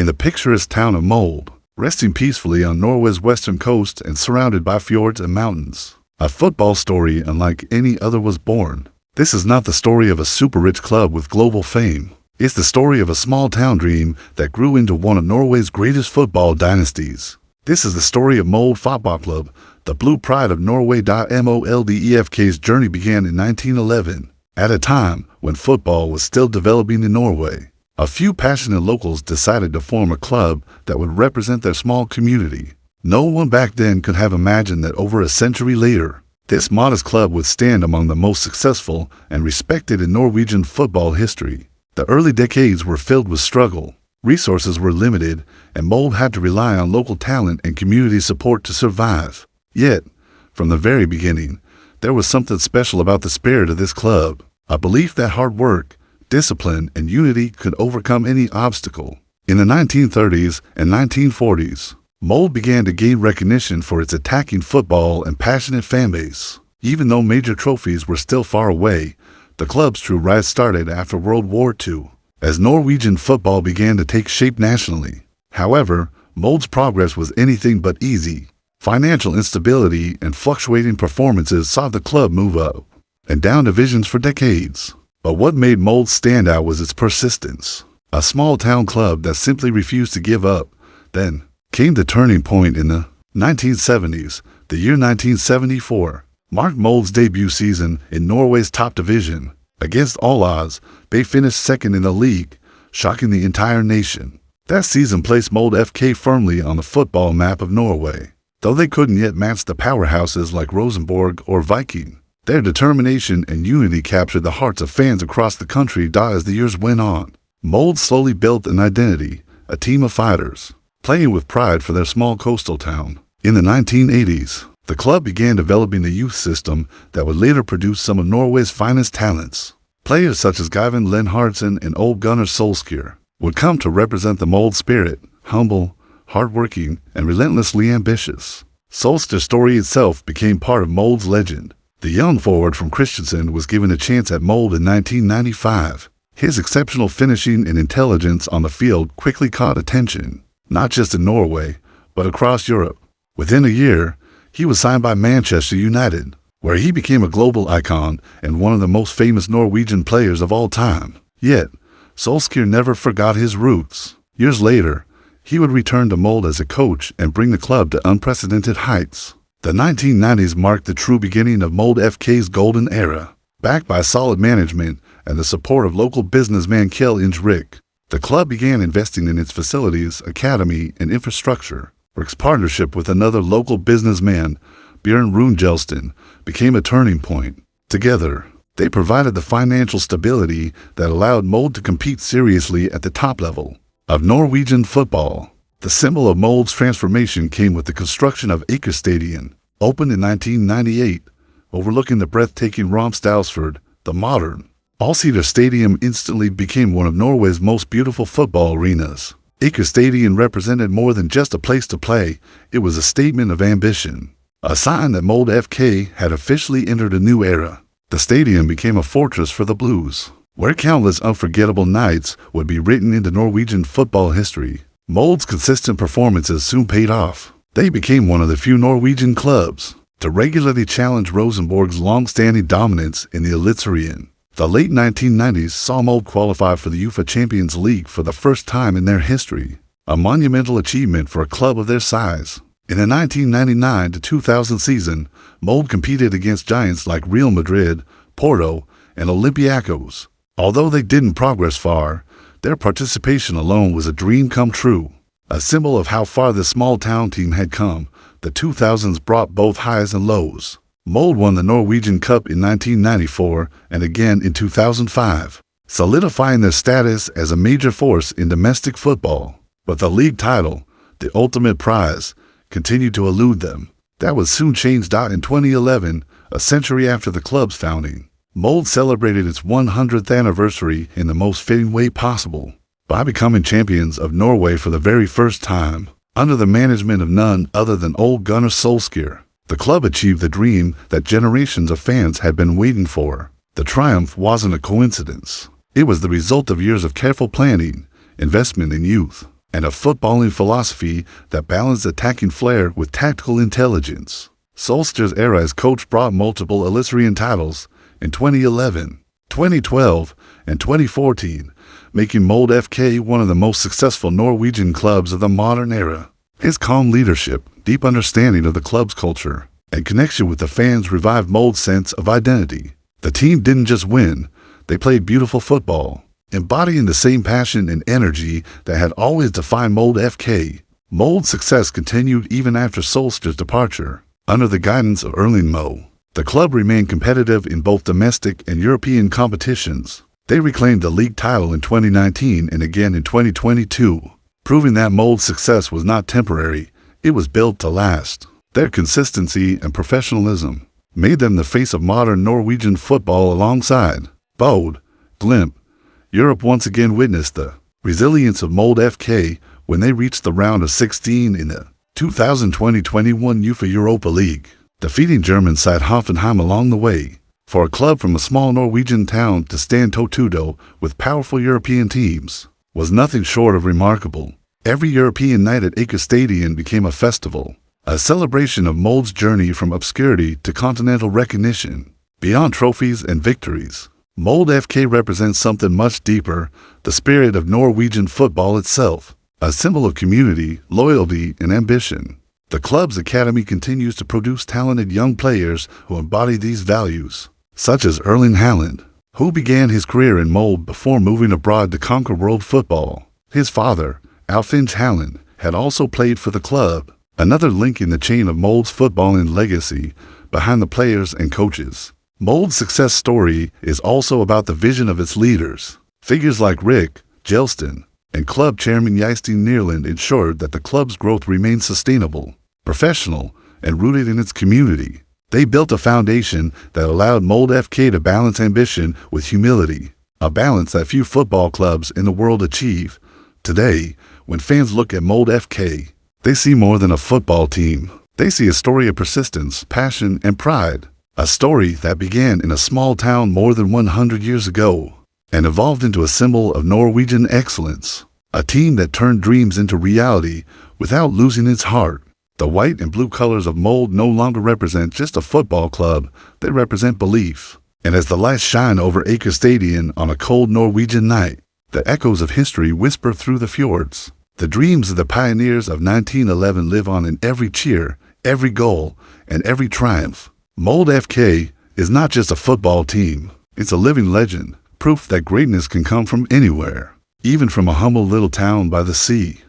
in the picturesque town of Molde, resting peacefully on Norway's western coast and surrounded by fjords and mountains. A football story unlike any other was born. This is not the story of a super-rich club with global fame. It's the story of a small-town dream that grew into one of Norway's greatest football dynasties. This is the story of Molde Football Club, the blue pride of Norway. Molde FK's journey began in 1911, at a time when football was still developing in Norway. A few passionate locals decided to form a club that would represent their small community. No one back then could have imagined that over a century later, this modest club would stand among the most successful and respected in Norwegian football history. The early decades were filled with struggle. Resources were limited, and Molde had to rely on local talent and community support to survive. Yet, from the very beginning, there was something special about the spirit of this club, a belief that hard work, discipline, and unity could overcome any obstacle. In the 1930s and 1940s, Molde began to gain recognition for its attacking football and passionate fanbase. Even though major trophies were still far away, the club's true rise started after World War II, as Norwegian football began to take shape nationally. However, Molde's progress was anything but easy. Financial instability and fluctuating performances saw the club move up and down divisions for decades. But what made Molde stand out was its persistence. A small-town club that simply refused to give up. Then came the turning point in the 1970s. The year 1974 marked Molde's debut season in Norway's top division. Against all odds, they finished second in the league, shocking the entire nation. That season placed Molde FK firmly on the football map of Norway. Though they couldn't yet match the powerhouses like Rosenborg or Viking, their determination and unity captured the hearts of fans across the country. As the years went on, Molde slowly built an identity, a team of fighters, playing with pride for their small coastal town. In the 1980s, the club began developing a youth system that would later produce some of Norway's finest talents. Players such as Geivind Lindhartsen and Ole Gunnar Solskjær would come to represent the Molde spirit, humble, hardworking, and relentlessly ambitious. Solskjær's story itself became part of Molde's legend. The young forward from Kristiansand was given a chance at Molde in 1995. His exceptional finishing and intelligence on the field quickly caught attention, not just in Norway, but across Europe. Within a year, he was signed by Manchester United, where he became a global icon and one of the most famous Norwegian players of all time. Yet, Solskjær never forgot his roots. Years later, he would return to Molde as a coach and bring the club to unprecedented heights. The 1990s marked the true beginning of Molde FK's golden era. Backed by solid management and the support of local businessman Kjell Ingerik, the club began investing in its facilities, academy, and infrastructure. Rick's partnership with another local businessman, Bjørn Rune, became a turning point. Together, they provided the financial stability that allowed Molde to compete seriously at the top level of Norwegian football. The symbol of Molde's transformation came with the construction of Eliteserien, opened in 1998, overlooking the breathtaking Romsdalsfjord. The modern, all-seater stadium instantly became one of Norway's most beautiful football arenas. Eliteserien represented more than just a place to play. It was a statement of ambition, a sign that Molde FK had officially entered a new era. The stadium became a fortress for the Blues, where countless unforgettable nights would be written into Norwegian football history. Molde's consistent performances soon paid off. They became one of the few Norwegian clubs to regularly challenge Rosenborg's long-standing dominance in the Eliteserien. The late 1990s saw Molde qualify for the UEFA Champions League for the first time in their history, a monumental achievement for a club of their size. In the 1999-2000 season, Molde competed against giants like Real Madrid, Porto, and Olympiacos. Although they didn't progress far, their participation alone was a dream come true. A symbol of how far this small-town team had come, the 2000s brought both highs and lows. Molde won the Norwegian Cup in 1994 and again in 2005, solidifying their status as a major force in domestic football. But the league title, the ultimate prize, continued to elude them. That was soon changed. In 2011, a century after the club's founding, Molde celebrated its 100th anniversary in the most fitting way possible, by becoming champions of Norway for the very first time. Under the management of none other than Ole Gunnar Solskjær, the club achieved the dream that generations of fans had been waiting for. The triumph wasn't a coincidence. It was the result of years of careful planning, investment in youth, and a footballing philosophy that balanced attacking flair with tactical intelligence. Solskjær's era as coach brought multiple Eliteserien titles in 2011, 2012, and 2014, making Molde FK one of the most successful Norwegian clubs of the modern era. His calm leadership, deep understanding of the club's culture, and connection with the fans revived Molde's sense of identity. The team didn't just win, they played beautiful football, embodying the same passion and energy that had always defined Molde FK. Molde's success continued even after Solskjær's departure. Under the guidance of Erling Haaland, the club remained competitive in both domestic and European competitions. They reclaimed the league title in 2019 and again in 2022, proving that Molde's success was not temporary, it was built to last. Their consistency and professionalism made them the face of modern Norwegian football alongside Bode, Glimt. Europe once again witnessed the resilience of Molde FK when they reached the round of 16 in the 2020-21 UEFA Europa League, defeating German side Hoffenheim along the way. For a club from a small Norwegian town to stand toe-to-toe with powerful European teams was nothing short of remarkable. Every European night at Eliteserien became a festival, a celebration of Molde's journey from obscurity to continental recognition. Beyond trophies and victories, Molde FK represents something much deeper, the spirit of Norwegian football itself, a symbol of community, loyalty, and ambition. The club's academy continues to produce talented young players who embody these values, such as Erling Haaland, who began his career in Molde before moving abroad to conquer world football. His father, Erling Haaland, had also played for the club, another link in the chain of Molde's footballing legacy behind the players and coaches. Molde's success story is also about the vision of its leaders. Figures like Rick Jelston and club chairman Jystein Neerland ensured that the club's growth remained sustainable, professional, and rooted in its community. They built a foundation that allowed Molde FK to balance ambition with humility, a balance that few football clubs in the world achieve. Today, when fans look at Molde FK, they see more than a football team. They see a story of persistence, passion, and pride. A story that began in a small town more than 100 years ago and evolved into a symbol of Norwegian excellence. A team that turned dreams into reality without losing its heart. The white and blue colors of Molde no longer represent just a football club, they represent belief. And as the lights shine over Eliteserien on a cold Norwegian night, the echoes of history whisper through the fjords. The dreams of the pioneers of 1911 live on in every cheer, every goal, and every triumph. Molde FK is not just a football team, it's a living legend, proof that greatness can come from anywhere, even from a humble little town by the sea.